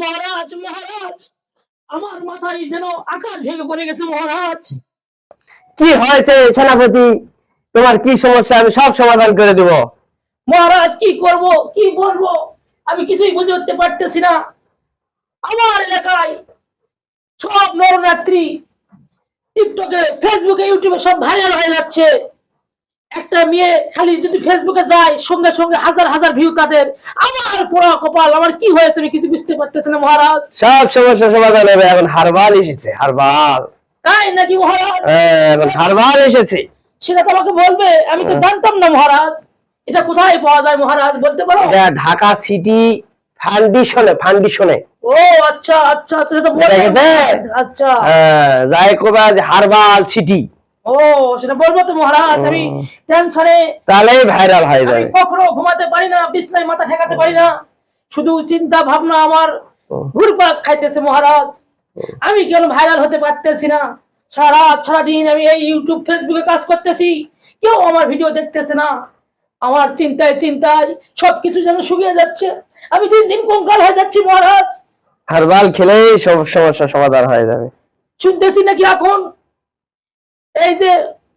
মহারাজ মহারাজ, আমার মাথায় যেন আকাশ ভেঙে পড়ে গেছে মহারাজ। কি হয়েছে সেনাপতি? তোমার কি সমস্যা? আমি সব সমাধান করে দেব। মহারাজ কি করব কি বলবো আমি কিছুই বুঝে উঠতে পারতেছি না। আমার এলাকায় সব নরনাত্রী টিকটকে, ফেসবুকে, ইউটিউবে সব ভাইরাল হয়ে যাচ্ছে। একটা মেয়ে খালি যদি ফেসবুকে যায় সঙ্গে সঙ্গে হাজার হাজার ভিউ তাদের। আমার পোড়া কপাল, আমার কি হয়েছে আমি কিছু বুঝতে পারতেছি না মহারাজ। সব সমস্যা সমাধান হবে। এখন হারবাল এসেছে, হারবাল। তাই নাকি মহারাজ? এখন হারবাল এসেছে। সেটা তো আমাকে বলবে, আমি তো জানতাম না মহারাজ। এটা কোথায় পাওয়া যায় মহারাজ বলতে পারো? এটা ঢাকা সিটি ফাউন্ডেশনে। ও আচ্ছা আচ্ছা, সেটা তো দেখা বলবে। গেছে? আচ্ছা যাই কবে হারবাল সিটি। ও সেটা বলবো তো মহারাজ। আমি টেনশনে তাহলে ভাইরাল হয়ে আমি যাবে। কখনো ঘুমাতে পারি না, বিছনায় মাথা ঠেকাতে পারি না, শুধু চিন্তা ভাবনা আমার ঘুরপাক খাইতেছে মহারাজ। আমি কেন ভাইরাল হতে পারতেছি না? সারাদিন আমি এই ইউটিউব ফেসবুকে কাজ করতেছি, কেউ আমার ভিডিও দেখতেছে না। আমার চিন্তায় চিন্তায় সবকিছু যেন শুকিয়ে যাচ্ছে। আমি দিন দিন কঙ্কাল হয়ে যাচ্ছি মহারাজ। হারবাল খেলেই সব সমস্যা সমাধান হয়ে যাবে। শুনতেছি নাকি এখন এই যে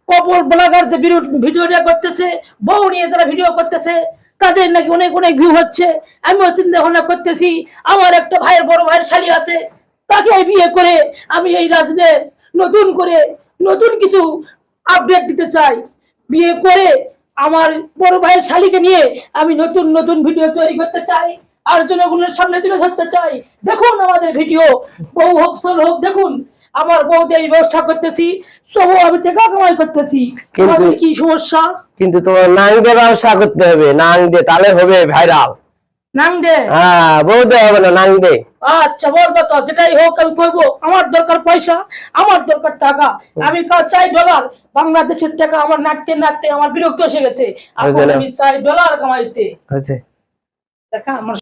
কপল ব্লগার যে ভিডিওটা করতেছে, বউ নিয়ে যারা ভিডিও করতেছে, তাদের নাকি অনেক অনেক ভিউ হচ্ছে। আমিও চিন্তা ভাবনা করতেছি, আমার একটা ভাইয়ের বড় ভাইয়ের শালী আছে, তাকে বিয়ে করে আমি এই রাজ্যে নতুন করে নতুন কিছু আপডেট দিতে চাই। বিয়ে করে আমার বড় ভাইয়ের শালীকে নিয়ে আমি নতুন নতুন ভিডিও তৈরি করতে চাই, আর জনগণের সামনে তুলে ধরতে চাই। দেখুন আমাদের ভিডিও, বউ হোক সোল হোক, দেখুন আমার বউতে এই ব্যবসা করতেছি, সব আমি টাকা কামাই করতেছি। আমাদের কি সমস্যা? কিন্তু তোমার নাংদে ব্যবসা করতে হবে, নাংদে, তাহলে হবে ভাইরাল। নাংদে? বলতে হবে না, নাংদে। আচ্ছা বলবো তো, যেটাই হোক আমি করবো। আমার দরকার পয়সা, আমার দরকার টাকা। আমি চাই ডলার। বাংলাদেশের টাকা আমার নাড়তে নাড়তে আমার বিরক্ত এসে গেছে। এখন আমি চাই ডলার কামাইতে। হয়েছে। দেখা আমার